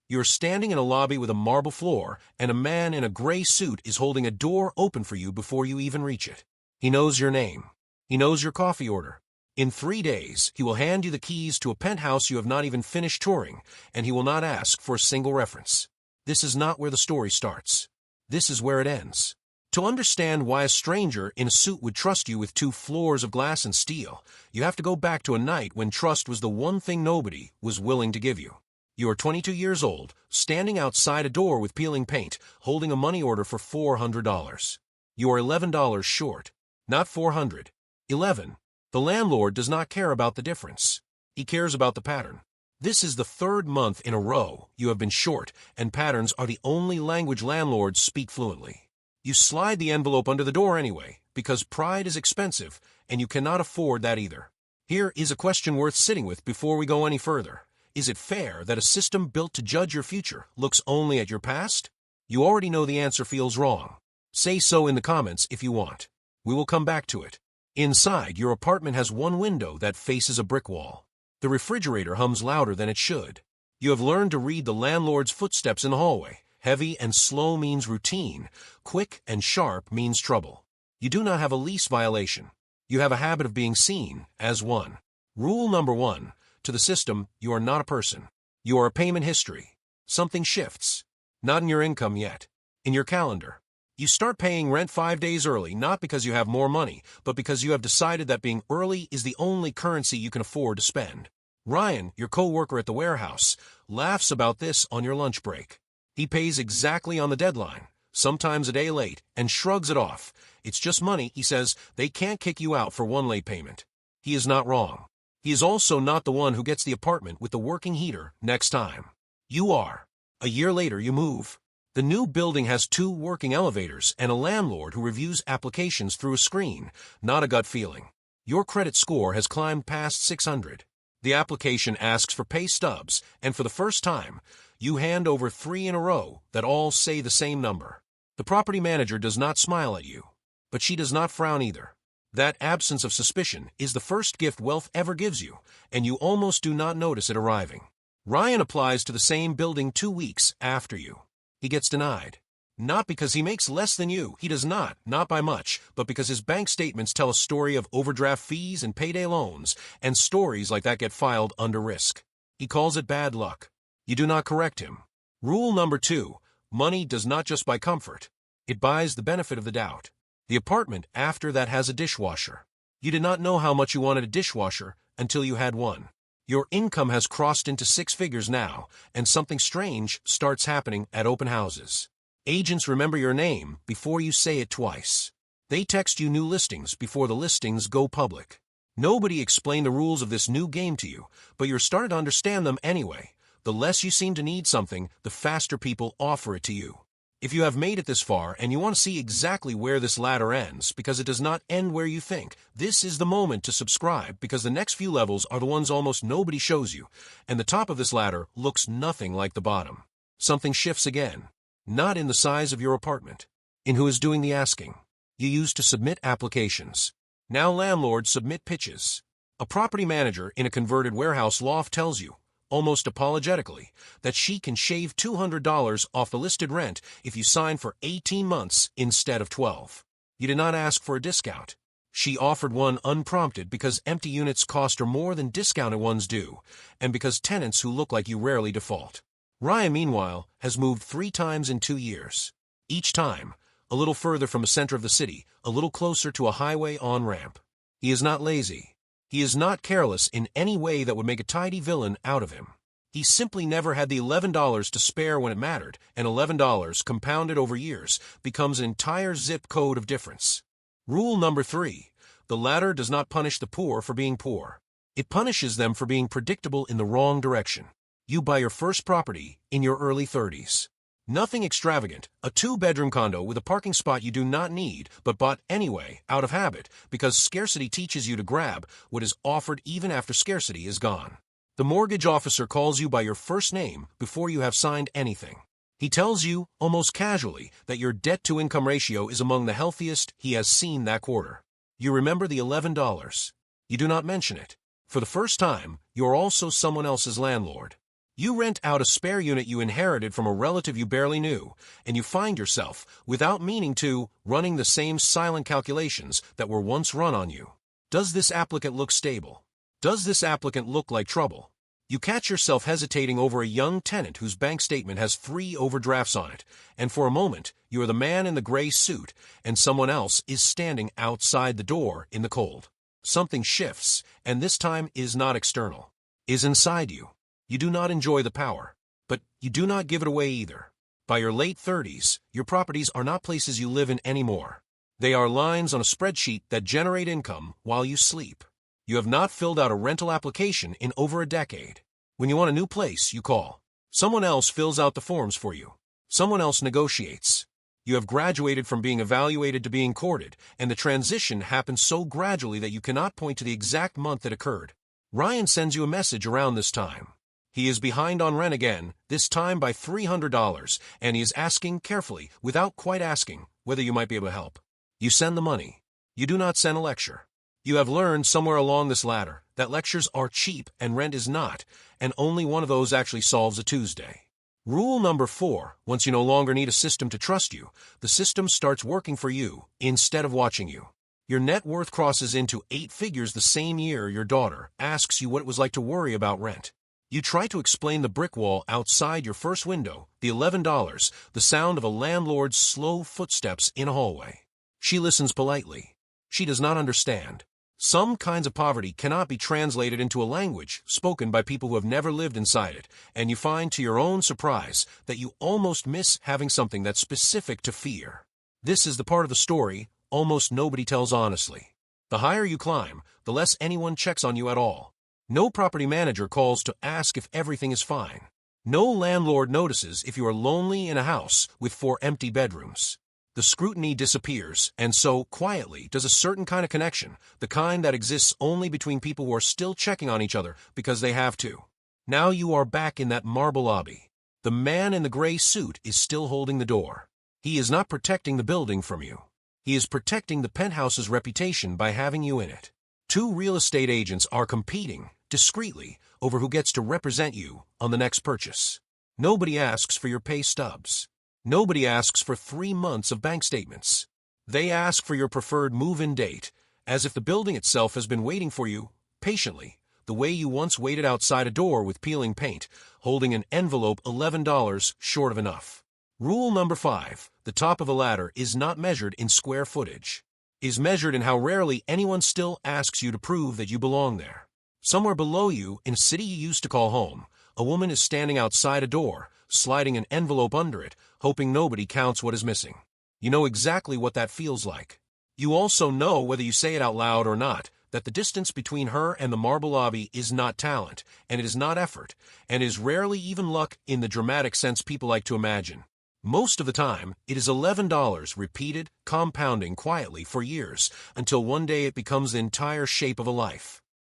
You're standing in a lobby with a marble floor, and a man in a gray suit is holding a door open for you before you even reach it. He knows your name. He knows your coffee order. In 3 days, he will hand you the keys to a penthouse you have not even finished touring, and he will not ask for a single reference. This is not where the story starts. This is where it ends. To understand why a stranger in a suit would trust you with 2 floors of glass and steel, you have to go back to a night when trust was the one thing nobody was willing to give you. You are 22 years old, standing outside a door with peeling paint, holding a money order for $400. You are $11 short. Not $400. $11. The landlord does not care about the difference. He cares about the pattern. This is the 3rd month in a row you have been short, and patterns are the only language landlords speak fluently. You slide the envelope under the door anyway, because pride is expensive, and you cannot afford that either. Here is a question worth sitting with before we go any further. Is it fair that a system built to judge your future looks only at your past? You already know the answer feels wrong. Say so in the comments if you want. We will come back to it. Inside, your apartment has one window that faces a brick wall. The refrigerator hums louder than it should. You have learned to read the landlord's footsteps in the hallway. Heavy and slow means routine. Quick and sharp means trouble. You do not have a lease violation. You have a habit of being seen as one. Rule number 1. To the system, you are not a person. You are a payment history. Something shifts. Not in your income yet. In your calendar. You start paying rent 5 days early, not because you have more money, but because you have decided that being early is the only currency you can afford to spend. Ryan, your co-worker at the warehouse, laughs about this on your lunch break. He pays exactly on the deadline, sometimes a day late, and shrugs it off. It's just money, he says. They can't kick you out for one late payment. He is not wrong. He is also not the one who gets the apartment with the working heater next time. You are. A year later, you move. The new building has 2 working elevators and a landlord who reviews applications through a screen, not a gut feeling. Your credit score has climbed past 600. The application asks for pay stubs, and for the first time, you hand over 3 in a row that all say the same number. The property manager does not smile at you, but she does not frown either. That absence of suspicion is the first gift wealth ever gives you, and you almost do not notice it arriving. Ryan applies to the same building 2 weeks after you. He gets denied. Not because he makes less than you. He does not by much, but because his bank statements tell a story of overdraft fees and payday loans, and stories like that get filed under risk. He calls it bad luck. You do not correct him. Rule number 2, money does not just buy comfort. It buys the benefit of the doubt. The apartment after that has a dishwasher. You did not know how much you wanted a dishwasher until you had one. Your income has crossed into 6 figures now, and something strange starts happening at open houses. Agents remember your name before you say it twice. They text you new listings before the listings go public. Nobody explained the rules of this new game to you, but you're starting to understand them anyway. The less you seem to need something, the faster people offer it to you. If you have made it this far and you want to see exactly where this ladder ends, because it does not end where you think, this is the moment to subscribe, because the next few levels are the ones almost nobody shows you, and the top of this ladder looks nothing like the bottom. Something shifts again. Not in the size of your apartment. In who is doing the asking. You used to submit applications. Now landlords submit pitches. A property manager in a converted warehouse loft tells you, almost apologetically, that she can shave $200 off the listed rent if you sign for 18 months instead of 12. You did not ask for a discount. She offered one unprompted because empty units cost her more than discounted ones do, and because tenants who look like you rarely default. Ryan, meanwhile, has moved 3 times in 2 years. Each time, a little further from the center of the city, a little closer to a highway on-ramp. He is not lazy. He is not careless in any way that would make a tidy villain out of him. He simply never had the $11 to spare when it mattered, and $11, compounded over years, becomes an entire zip code of difference. Rule number 3. The ladder does not punish the poor for being poor. It punishes them for being predictable in the wrong direction. You buy your first property in your early 30s. Nothing extravagant, a 2-bedroom condo with a parking spot you do not need, but bought anyway, out of habit, because scarcity teaches you to grab what is offered even after scarcity is gone. The mortgage officer calls you by your first name before you have signed anything. He tells you, almost casually, that your debt-to-income ratio is among the healthiest he has seen that quarter. You remember the $11. You do not mention it. For the first time, you are also someone else's landlord. You rent out a spare unit you inherited from a relative you barely knew, and you find yourself, without meaning to, running the same silent calculations that were once run on you. Does this applicant look stable? Does this applicant look like trouble? You catch yourself hesitating over a young tenant whose bank statement has 3 overdrafts on it, and for a moment, you are the man in the gray suit, and someone else is standing outside the door in the cold. Something shifts, and this time is not external, is inside you. You do not enjoy the power, but you do not give it away either. By your late 30s, your properties are not places you live in anymore. They are lines on a spreadsheet that generate income while you sleep. You have not filled out a rental application in over a decade. When you want a new place, you call. Someone else fills out the forms for you. Someone else negotiates. You have graduated from being evaluated to being courted, and the transition happens so gradually that you cannot point to the exact month it occurred. Ryan sends you a message around this time. He is behind on rent again, this time by $300, and he is asking carefully, without quite asking, whether you might be able to help. You send the money. You do not send a lecture. You have learned somewhere along this ladder that lectures are cheap and rent is not, and only one of those actually solves a Tuesday. Rule number 4, once you no longer need a system to trust you, the system starts working for you instead of watching you. Your net worth crosses into 8 figures the same year your daughter asks you what it was like to worry about rent. You try to explain the brick wall outside your first window, the $11, the sound of a landlord's slow footsteps in a hallway. She listens politely. She does not understand. Some kinds of poverty cannot be translated into a language spoken by people who have never lived inside it, and you find to your own surprise that you almost miss having something that's specific to fear. This is the part of the story almost nobody tells honestly. The higher you climb, the less anyone checks on you at all. No property manager calls to ask if everything is fine. No landlord notices if you are lonely in a house with 4 empty bedrooms. The scrutiny disappears, and so, quietly, does a certain kind of connection, the kind that exists only between people who are still checking on each other because they have to. Now you are back in that marble lobby. The man in the gray suit is still holding the door. He is not protecting the building from you. He is protecting the penthouse's reputation by having you in it. 2 real estate agents are competing, discreetly, over who gets to represent you on the next purchase. Nobody asks for your pay stubs. Nobody asks for 3 months of bank statements. They ask for your preferred move-in date, as if the building itself has been waiting for you, patiently, the way you once waited outside a door with peeling paint, holding an envelope $11 short of enough. Rule number 5, the top of a ladder is not measured in square footage. Is measured in how rarely anyone still asks you to prove that you belong there. Somewhere below you, in a city you used to call home, a woman is standing outside a door, sliding an envelope under it, hoping nobody counts what is missing. You know exactly what that feels like. You also know, whether you say it out loud or not, that the distance between her and the marble lobby is not talent, and it is not effort, and is rarely even luck in the dramatic sense people like to imagine. Most of the time, it is $11 repeated, compounding quietly for years, until one day it becomes the entire shape of a life.